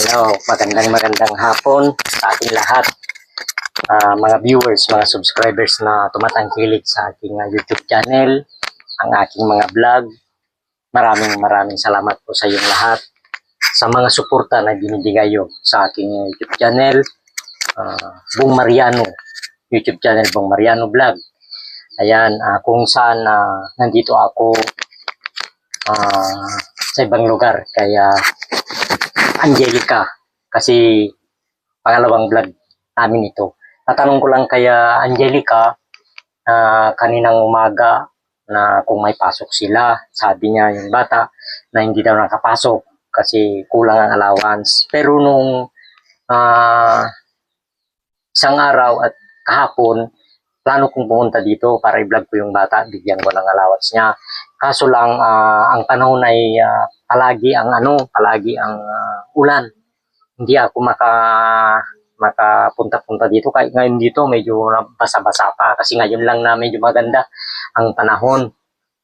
Hello, magandang hapon sa ating lahat. Mga viewers, mga subscribers na tumatangkilik sa aking YouTube channel, ang aking mga vlog. Maraming salamat po sa iyong lahat. Sa mga suporta na binibigay nyo sa aking YouTube channel, Bong Mariano, YouTube channel Bong Mariano Vlog. Ayan, kung saan nandito ako sa ibang lugar, kaya Angelica, kasi pangalawang vlog namin ito. Tatanong ko lang kaya Angelica, kaninang umaga na kung may pasok sila. Sabi niya yung bata na hindi daw nakapasok kasi kulang ang allowance. Pero nung isang araw at kahapon, plano kong pumunta dito para i-vlog ko yung bata, bigyan ko ng allowance niya. Kaso lang, ang panahon ay palagi ang ulan. Hindi ako makapunta-punta dito. Kahit ngayon dito, medyo basa-basa pa. Kasi ngayon lang na medyo maganda ang panahon,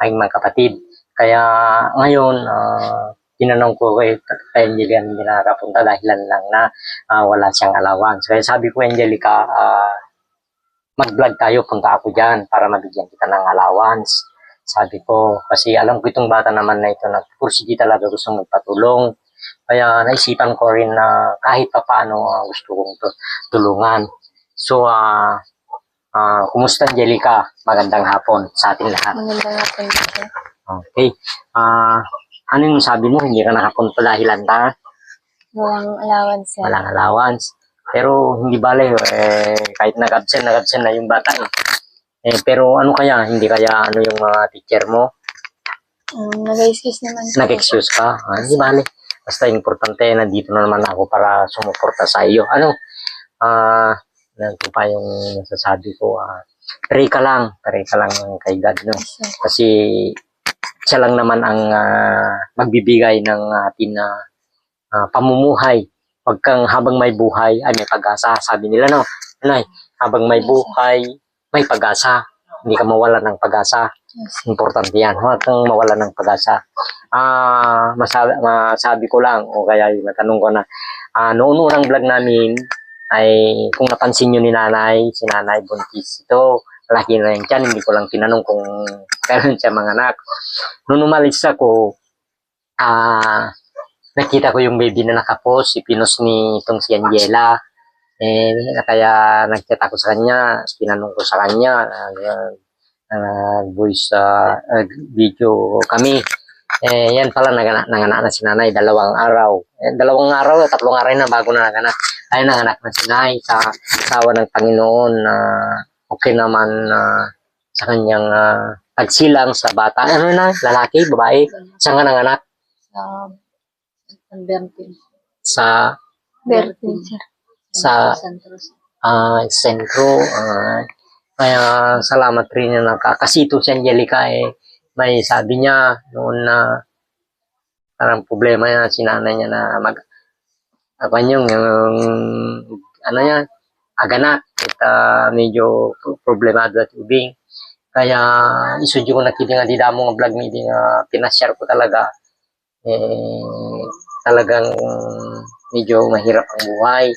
ay mga kapatid. Kaya ngayon, tinanong ko kay Angelica, hindi nakakapunta dahilan lang na wala siyang allowance. Kaya sabi ko, Angelica, mag-vlog tayo, punta ako dyan para mabigyan kita ng allowance. Sabi ko, kasi alam ko itong bata naman na ito, nagpursige talaga gusto magpatulong. Kaya naisipan ko rin na kahit pa paano gusto kong tulungan. So, kumusta Angelica? Magandang hapon sa ating lahat. Magandang hapon, sir. Okay. Ano yung sabi mo? Hindi ka nakapunta dahil anta? Walang allowance, sir. Walang allowance. Pero hindi bale, kahit nag-absent na yung bata eh. Pero ano kaya? Hindi kaya ano yung mga teacher mo? Nag-excuse naman. Nag-excuse ka? Hindi bale. Basta importante, nandito na naman ako para sumuporta sa iyo. Ano pa yung nasasabi ko. Pray ka lang kay God, no? Kasi siya lang naman ang magbibigay ng atin na pamumuhay. Pag habang may buhay ay may pag-asa. Sabi nila, no? Habang may buhay, may pag-asa. Hindi ka mawala ng pag-asa. Importante yan. Huwag kang mawala ng pag-asa. Masabi ko lang, o kaya matanong ko na, noong unang vlog namin, ay kung napansin nyo ni nanay, si nanay buntis ito, laki na yung tiyan, hindi ko lang tinanong kung kailan siya mga anak. Noong umalis ako, nakita ko yung baby na nakapost, ipinos ni itong si Angela. Kaya nagchat ako sa kanya, tinanong ko sa kanya, voice video kami. Yan pala, nanganak na si nanay, 2 araw. 2 araw, 3 araw na bago na nanganak. Ay, nanganak na si nanay sa asawa ng Panginoon. Okay naman sa kanyang pagsilang sa bata. Ano na, lalaki, babae? Saan ka nanganak? Sa Bertin, sir. Sa sentro. Kaya salamat rin na nakakasito si Angelica may sabi niya noon na parang problema niya si nanay niya na aganak at medyo problemado at ubing. Kaya isudyo ko nakita nga di damo nga vlog ni nga pinasyar ko talaga talagang medyo mahirap ang buhay.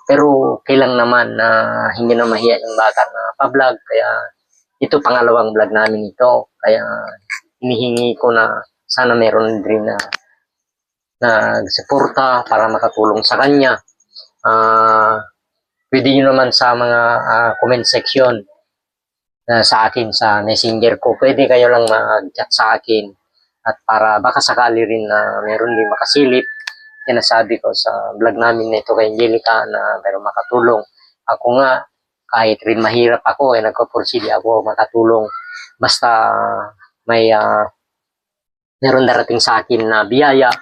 Pero kailang naman na hindi na mahiya yung bata na pa-vlog. Kaya ito pangalawang vlog namin ito. Kaya hinihingi ko na sana meron din na suporta para makatulong sa kanya. Pwede nyo naman sa mga comment section sa akin sa messenger ko. Pwede kayo lang mag-chat sa akin. At para baka sakali rin na meron din makasilip. Sinasabi ko sa vlog namin na ito kay Angelica na meron makatulong. Ako nga, kahit rin mahirap ako, nagkapursige ako makatulong. Basta may meron darating sa akin na biyaya,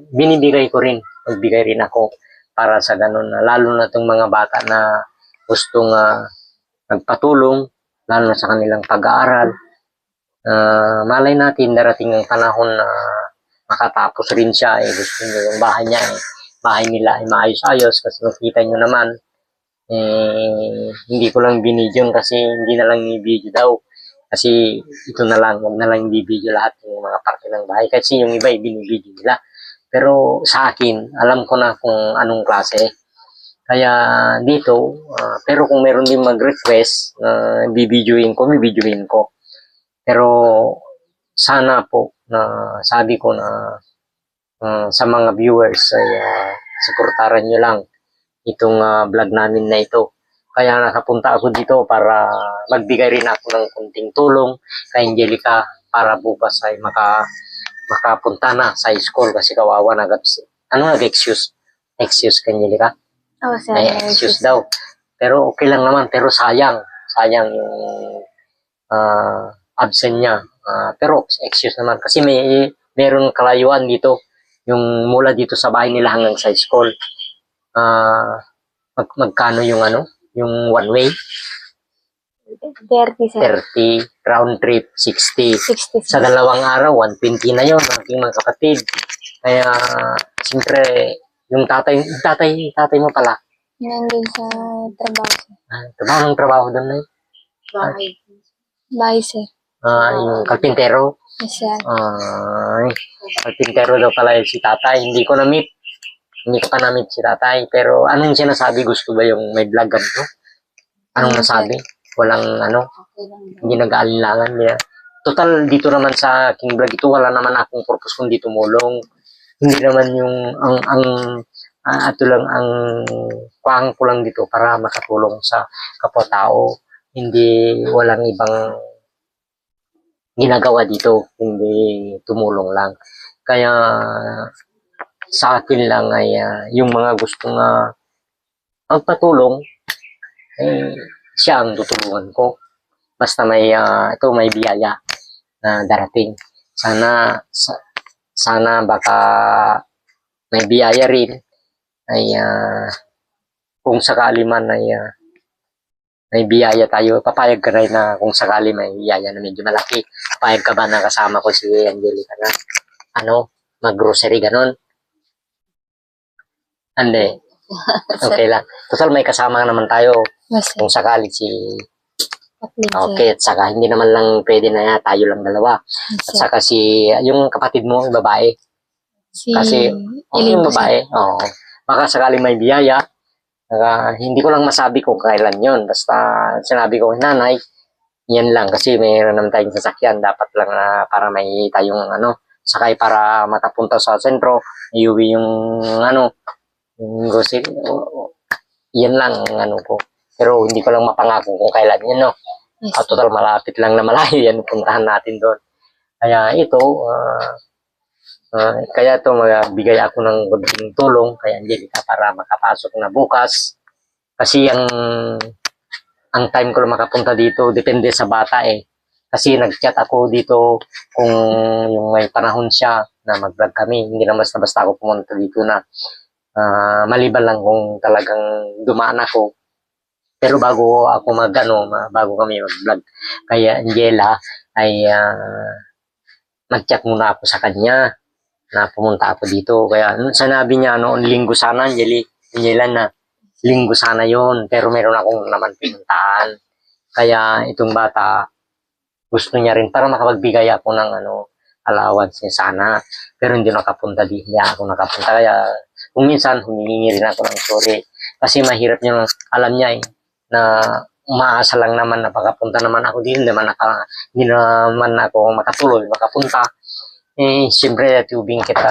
binibigay ko rin, magbigay rin ako para sa ganun. Lalo na itong mga bata na gustong magpatulong, lalo na sa kanilang pag-aaral. Malay natin darating ang panahon na makatapos rin siya. Gusto nyo yung bahay niya, bahay nila ay maayos-ayos. Kasi makita nyo naman, hindi ko lang binidyon kasi hindi na lang i-video daw. Kasi ito na lang, huwag na lang i-video lahat yung mga parte ng bahay. Kasi yung iba, binibidyo nila. Pero sa akin, alam ko na kung anong klase. Kaya dito, pero kung meron din mag-request, bibidyoin ko. Pero sana po na sabi ko na sa mga viewers ay suportahan nyo lang itong vlog namin na ito. Kaya nakapunta ako dito para magbigay rin ako ng kunting tulong kay Angelica para bukas ay makapunta na sa school kasi kawawa na nag-excuse. Excuse kay Angelica? Oh, sir. May excuse daw. Pero okay lang naman, pero sayang. Sayang yung absent niya. Pero excuse naman kasi meron kalayuan dito. Yung mula dito sa bahay nila hanggang sa school. Magkano yung yung one way? 30, sir. 30, round trip 60. 60, Sa sir. dalawang araw, 120 na yon aking mga kapatid. Kaya, siyempre, yung tatay mo pala. Nandun sa trabaho, sir. Trabaho ng trabaho doon na Bye, sir. yung kalpintero. Yes, sir. Ay, kalpintero daw pala yung si tatay. Hindi ko na-meet. Hindi ko pa na-meet si tatay. Pero anong sinasabi? Gusto ba yung may vlog ganito? Anong nasabi? Walang hindi nag-aalinlangan niya. Total, dito naman sa King Vlog ito, wala naman akong purpose kundi tumulong. Hindi naman yung, ato lang ang kuhang ko lang dito para makatulong sa kapwa-tao. Hindi, walang ibang ginagawa dito, hindi tumulong lang. Kaya, sa akin lang ay yung mga gustong magpatulong, siya ang tutulungan ko. Basta may biyaya na darating. Sana baka may biyaya rin ay kung sakali man ay may biyaya tayo, papayag ka rin na kung sakali may biyaya na medyo malaki. Papayag ka ba na kasama ko si Angelica na mag-grocery ganon? Hindi. Okay lang. Total may kasama naman tayo Yes, sir. kung sakali si Kathleen, sir. okay, at saka hindi naman lang pwede na tayo lang dalawa. Yes, At sir. saka yung kapatid mo, yung babae. Si Kasi, Eileen yung po, sir. babae, baka sakaling may biyaya, hindi ko lang masabi kung kailan yon. Basta sinabi ko kay nanay, yan lang. Kasi mayroon naman tayong sasakyan. Dapat lang para may tayong sakay para makapunta sa sentro, iuwi yung yung grocery. Yan lang ang ko. Pero hindi ko lang mapangako kung kailan yun, no? Yes, Total malapit lang na malayo yan, puntahan natin doon. Kaya ito, kaya ito magbigay ako ng kunting tulong kay Angelica para makapasok na bukas. Kasi ang time ko lang makapunta dito, depende sa bata eh. Kasi nag-chat ako dito kung yung may panahon siya na mag-vlog kami. Hindi na basta-basta ako pumunta dito na maliban lang kung talagang dumaan ako. Pero bago kami mag-vlog kaya Angela ay nag-chat muna ako sa kanya na pumunta ako dito. Kaya sinabi niya noon linggo sana, Angela na linggo sana yon, pero meron akong naman pinuntahan. Kaya itong bata gusto niya rin para makapagbigay ako ng allowance niya sana. Pero hindi nakapunta hindi ako nakapunta. Kaya kung minsan humihingi rin ako ng sorry. Kasi mahirap niya, alam niya na umaasa lang naman na pagkapunta naman ako dito, hindi naman ako makapunta. Siyempre, tubing kita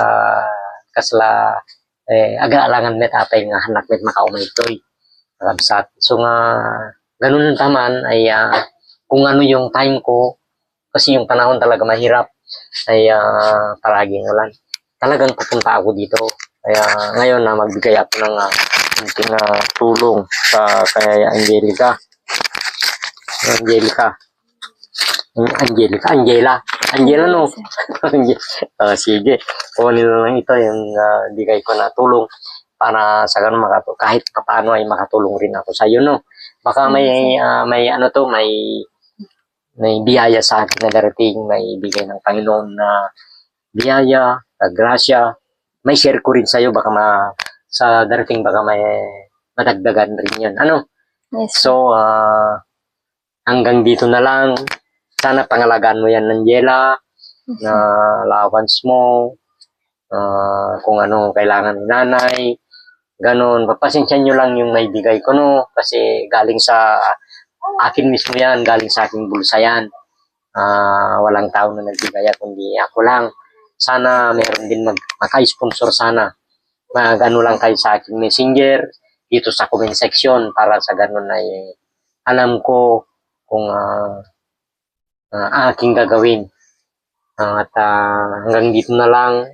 kasla aga-alangan met atay nga hanak met makaumay ito'y kabsat. So nga, ganun taman ay kung ano yung time ko, kasi yung panahon talaga mahirap, ay palaging ulan. Talagang pupunta ako dito. Kaya ngayon na magbigay ako ng kunting tulong sa kay Angela. Angela no. Sige. Kunin na lang ito yung bigay ko na tulong para sa ganun kahit paano ay makatulong rin ako sa iyo no. Baka may biyaya sa akin na darating, may bigay ng Panginoon na biyaya, grasya. May share ko rin sa iyo baka sa darating baka may madagdagan rin 'yon. Yes, sir. So hanggang dito na lang. Sana pangalagaan mo yan, Angela, na allowance mo. kung anong kailangan ni nanay, ganon. Papasensya nyo lang yung naibigay ko, no? Kasi galing sa akin mismo yan, galing sa aking bulsa yan. Walang tao na nagbigay kundi ako lang. Sana meron din maka-sponsor sana. Mag-ano lang kayo sa aking messenger, dito sa comment section, para sa ganon ay alam ko kung aking gagawin. At hanggang dito na lang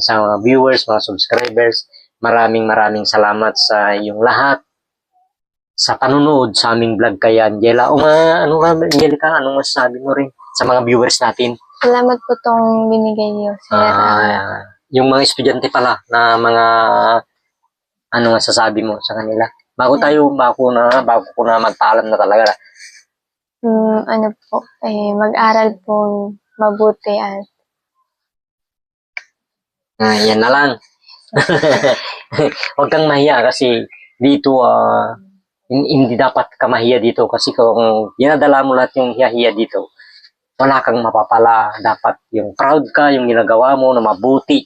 sa mga viewers, mga subscribers, maraming salamat sa iyong lahat sa panunood sa aming vlog kay Angela. O ano nga, Angelica, anong masasabi mo rin sa mga viewers natin? Salamat po tong binigay niyo, sir. Yung mga estudyante pala na mga ano masasabi mo sa kanila? Bago ko na magpaalam na talaga. Ano po, mag-aral po mabuti at Yan na lang. Huwag kang mahiya kasi dito hindi dapat ka mahiya dito kasi kung ginadala mo lahat yung hiya dito, wala kang mapapala. Dapat yung proud ka, yung ginagawa mo na mabuti.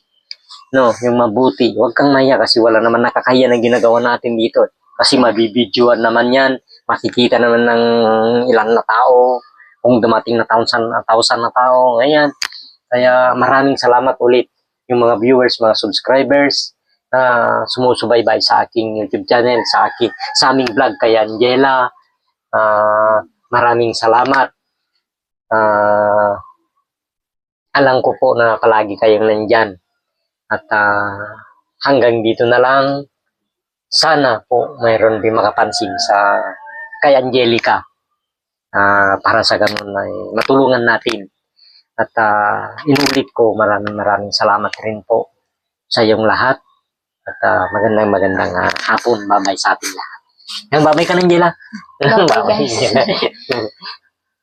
No, yung mabuti. Huwag kang mahiya kasi wala naman nakakahiya na ginagawa natin dito. Kasi mabibidyoan naman yan. Makikita naman ng ilan na tao. Kung dumating na thousand na tao. Ngayon. Kaya maraming salamat ulit yung mga viewers, mga subscribers na sumusubaybay sa aking YouTube channel, sa aming vlog kay Angela. Maraming salamat. Alam ko po na palagi kayong nandyan. At hanggang dito na lang. Sana po mayroon din makapansin kay Angelica. Para sa ganun ay matulungan natin. At inulit ko maraming salamat rin po sa iyong lahat. At magandang hapon. Babay sa ating lahat. Babay ka na, Angela. Babay, guys.